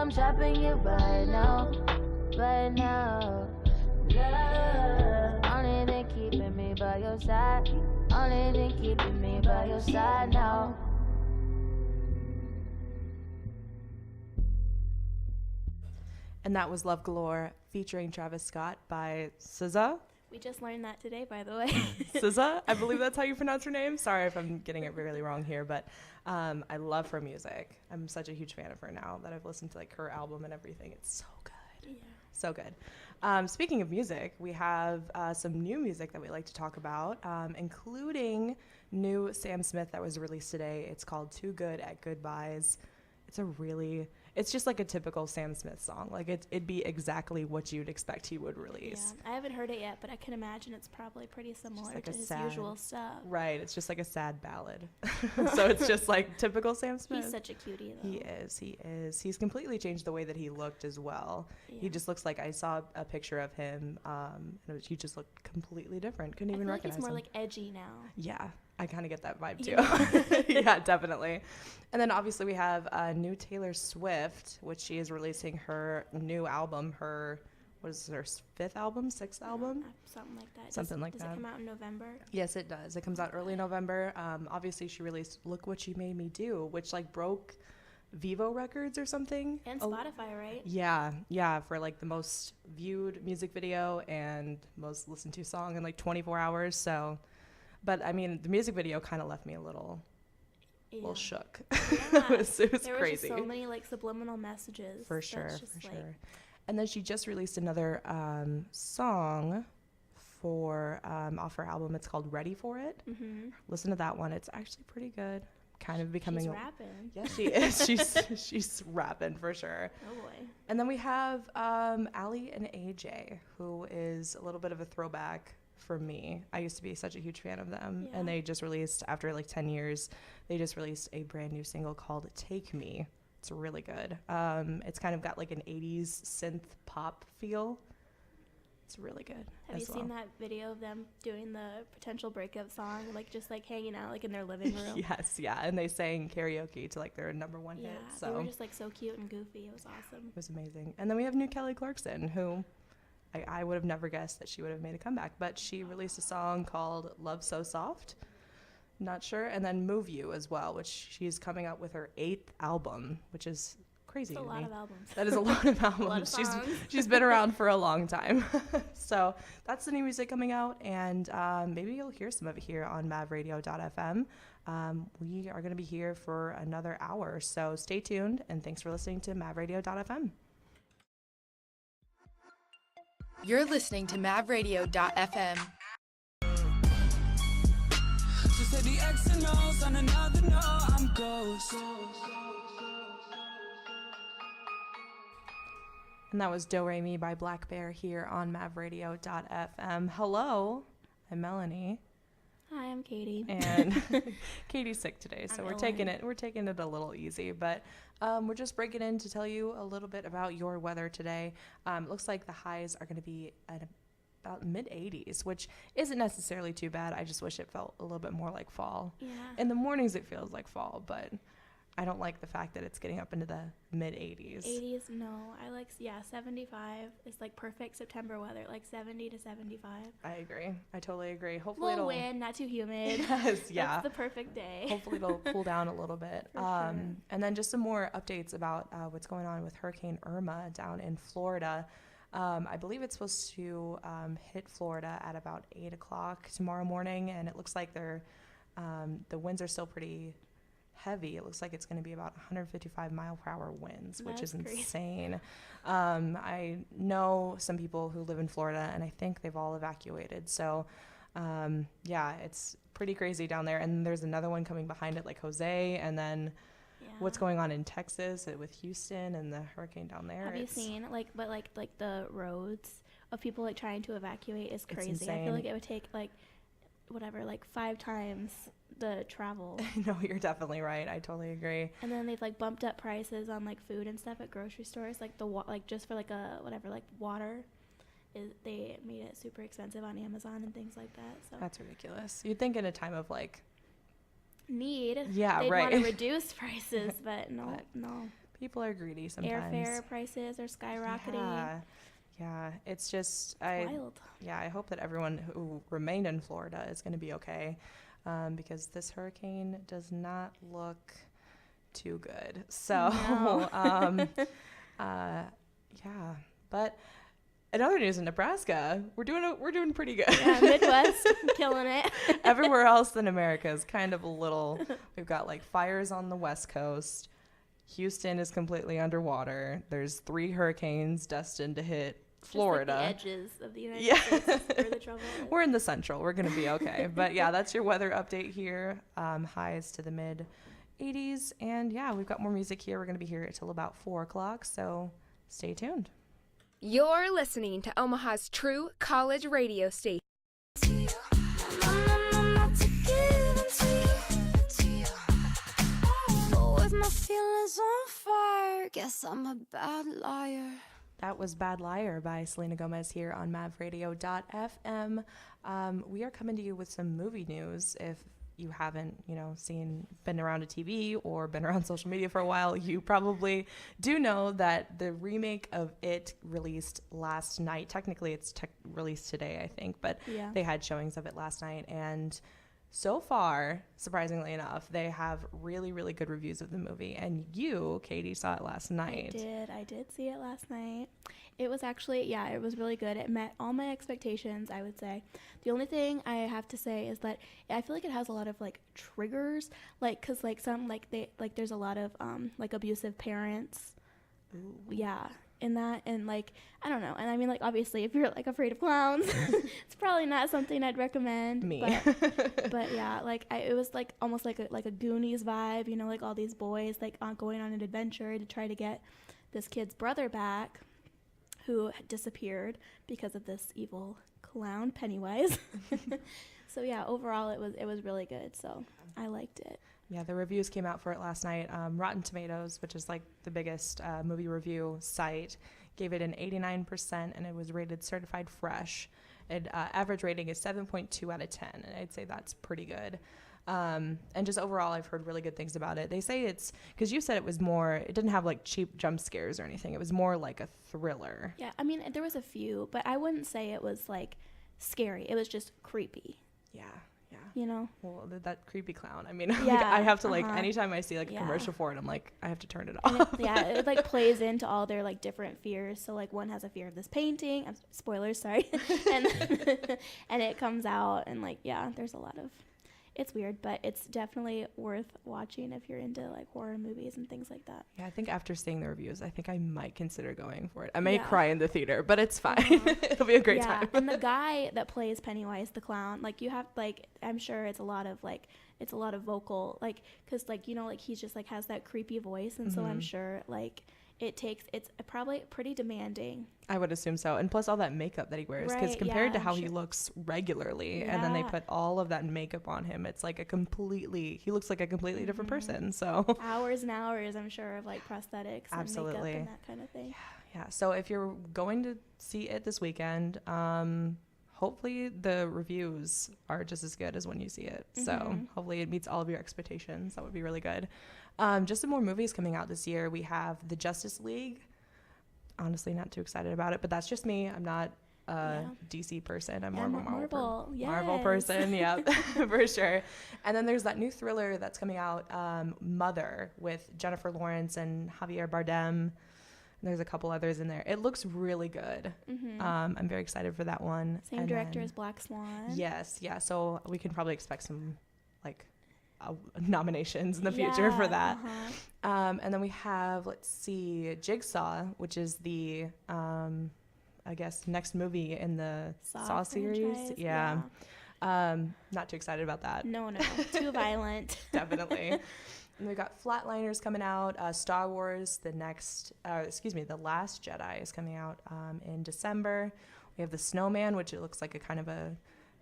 I'm trapping you right now. Love, only thing keeping me by your side. Only thing keeping me by your side now. And that was Love Galore featuring Travis Scott by SZA. We just learned that today, by the way. SZA, I believe that's how you pronounce her name. Sorry if I'm getting it really wrong here, but I love her music. I'm such a huge fan of her now that I've listened to like her album and everything. It's so good. Yeah. So good. Speaking of music, we have some new music that we like to talk about, including new Sam Smith that was released today. It's called Too Good at Goodbyes. It's just like a typical Sam Smith song. Like it'd be exactly what you'd expect he would release. Yeah, I haven't heard it yet, but I can imagine it's probably pretty similar like to his usual stuff. Right, it's just like a sad ballad. So it's just like typical Sam Smith. He's such a cutie, though. He is. He's completely changed the way that he looked as well. Yeah. He just looks like, I saw a picture of him, and he just looked completely different. Couldn't even recognize him. He's more like edgy now. Yeah. I kind of get that vibe too. Yeah, definitely. And then obviously we have new Taylor Swift, which she is releasing her new album, her fifth album, sixth album? Something like that. Does it come out in November? Yes, it does. It comes out early November. Obviously she released Look What You Made Me Do, which like broke Vivo records or something. And Spotify, right? Yeah, for like the most viewed music video and most listened to song in like 24 hours. So... But, I mean, the music video kind of left me a little shook. Yeah. it was there crazy. There were just so many, like, subliminal messages. For sure. And then she just released another song for off her album. It's called Ready For It. Mm-hmm. Listen to that one. It's actually pretty good. Kind of becoming... She's rapping. Yes, she is. she's rapping, for sure. Oh, boy. And then we have Ali and AJ, who is a little bit of a throwback for me. I used to be such a huge fan of them, and they just released, after like 10 years, they just released a brand new single called Take Me. It's really good. It's kind of got like an 80s synth pop feel. It's really good. Have you seen that video of them doing the potential breakup song, like just like hanging out like in their living room? Yes, yeah, and they sang karaoke to like their number one hit. So they were just like so cute and goofy. It was awesome. It was amazing. And then we have new Kelly Clarkson, who I would have never guessed that she would have made a comeback, but she released a song called Love So Soft. Not sure. And then Move You as well, which she's coming out with her 8th album, which is crazy to me. That's a lot of albums. That is a lot of albums. A lot of songs. She's been around for a long time. So that's the new music coming out, and maybe you'll hear some of it here on mavradio.fm. We are going to be here for another hour, so stay tuned, and thanks for listening to mavradio.fm. You're listening to mavradio.fm. She said the X and O's on another no, I'm ghost. And that was Do Re Mi by Black Bear here on mavradio.fm. Hello, I'm Melanie. Hi, I'm Katie. And Katie's sick today, so we're taking it a little easy, but we're just breaking in to tell you a little bit about your weather today. It looks like the highs are going to be at about mid-80s, which isn't necessarily too bad. I just wish it felt a little bit more like fall. Yeah. In the mornings it feels like fall, but I don't like the fact that it's getting up into the mid-80s. 80s, no. 75 is like perfect September weather, like 70 to 75. I agree. I totally agree. Hopefully it'll wind, not too humid. Yes, yeah. That's the perfect day. Hopefully it'll cool down a little bit. Sure. And then just some more updates about what's going on with Hurricane Irma down in Florida. I believe it's supposed to hit Florida at about 8 o'clock tomorrow morning, and it looks like the winds are still pretty heavy. It looks like it's going to be about 155 mile per hour winds, which is insane. I know some people who live in Florida, and I think they've all evacuated. So, it's pretty crazy down there. And there's another one coming behind it, like Jose, and then what's going on in Texas with Houston and the hurricane down there. Have you seen like the roads of people like trying to evacuate is crazy. I feel like it would take like 5 times the travel. No, you're definitely right. I totally agree. And then they've like bumped up prices on like food and stuff at grocery stores, like just for like water. They made it super expensive on Amazon and things like that. So that's ridiculous. You'd think in a time of like need, they'd want to reduce prices, but no. People are greedy sometimes. Airfare prices are skyrocketing. Yeah, it's just Wild. I hope that everyone who remained in Florida is going to be okay, because this hurricane does not look too good. So, No. yeah. But in other news, in Nebraska, we're doing pretty good. Yeah, Midwest, killing it. Everywhere else in America is kind of a little. We've got like fires on the West Coast. Houston is completely underwater. There's 3 hurricanes destined to hit Florida. Just like the edges of the United States is where the trouble is. We're in the central. We're going to be okay. But yeah, that's your weather update here. Highs to the mid 80s. And yeah, we've got more music here. We're going to be here until about 4 o'clock. So stay tuned. You're listening to Omaha's true college radio station. My feelings on fire. Guess I'm a bad liar. That was Bad Liar by Selena Gomez here on mavradio.fm. We are coming to you with some movie news. If you haven't, been around a TV or been around social media for a while, you probably do know that the remake of It released last night. Technically, it's released today, I think, but they had showings of it last night. And so far, surprisingly enough, they have really, really good reviews of the movie. And you, Katie, saw it last night. I did see it last night. It was actually, it was really good. It met all my expectations, I would say. The only thing I have to say is that I feel like it has a lot of, like, triggers. Like, because, like, there's a lot of, like, abusive parents. Ooh. Yeah. In that, and like, I don't know, and I mean, like, obviously if you're like afraid of clowns, it's probably not something I'd recommend. Me. But yeah, like it was like almost like a Goonies vibe, like all these boys like going on an adventure to try to get this kid's brother back, who had disappeared because of this evil clown Pennywise. So yeah, overall it was really good. So I liked it. Yeah, the reviews came out for it last night. Rotten Tomatoes, which is like the biggest movie review site, gave it an 89%, and it was rated certified fresh. Average rating is 7.2 out of 10, and I'd say that's pretty good. And just overall, I've heard really good things about it. They say it's, because you said it didn't have like cheap jump scares or anything. It was more like a thriller. Yeah, I mean, there was a few, but I wouldn't say it was like scary. It was just creepy. Yeah. Well, that creepy clown. I mean, I have to anytime I see like a commercial for it, I'm like, I have to turn it off. It like plays into all their like different fears. So like one has a fear of this painting. Spoilers, sorry. and it comes out, and like there's a lot of. It's weird, but it's definitely worth watching if you're into like horror movies and things like that. Yeah, I think after seeing the reviews, I think I might consider going for it. I may cry in the theater, but it's fine. It'll be a great time. And the guy that plays Pennywise the clown, like you have like, I'm sure it's a lot of vocal, like, cause like, like he's just like has that creepy voice. And so I'm sure like it's probably pretty demanding. I would assume so. And plus all that makeup that he wears, because compared to how he looks regularly, and then they put all of that makeup on him, it's like he looks like a completely different person. So hours and hours, I'm sure, of like prosthetics Absolutely. and makeup and that kind of thing. Yeah. So if you're going to see it this weekend, hopefully the reviews are just as good as when you see it. So hopefully it meets all of your expectations. That would be really good. Just some more movies coming out this year. We have The Justice League. Honestly, not too excited about it, but that's just me. I'm not a DC person. I'm more of a Marvel person. Yeah, for sure. And then there's that new thriller that's coming out, Mother, with Jennifer Lawrence and Javier Bardem. There's a couple others in there. It looks really good. I'm very excited for that one. Same director as Black Swan. Yes, yeah. So we can probably expect some like nominations in the future for that. And then we have, let's see, Jigsaw, which is the I guess next movie in the Saw series. Yeah. Not too excited about that. No, too violent. Definitely. And we got Flatliners coming out. Star Wars, The Last Jedi is coming out in December. We have The Snowman, which it looks like a kind of a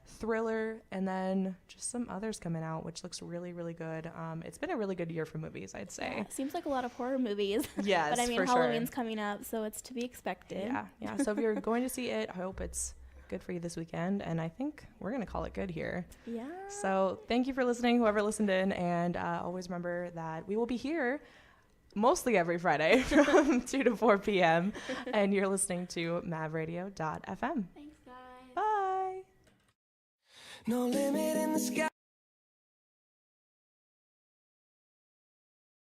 thriller, and then just some others coming out, which looks really, really good. It's been a really good year for movies, I'd say. Yeah, seems like a lot of horror movies. Yes, but I mean, for Halloween's sure. coming up, so it's to be expected. Yeah. So if you're going to see it, I hope it's good for you this weekend, and I think we're gonna call it good here. Yeah. So thank you for listening, whoever listened in, and always remember that we will be here mostly every Friday from 2 to 4 p.m. And you're listening to mavradio.fm. Thanks, guys. Bye. No limit in the sky.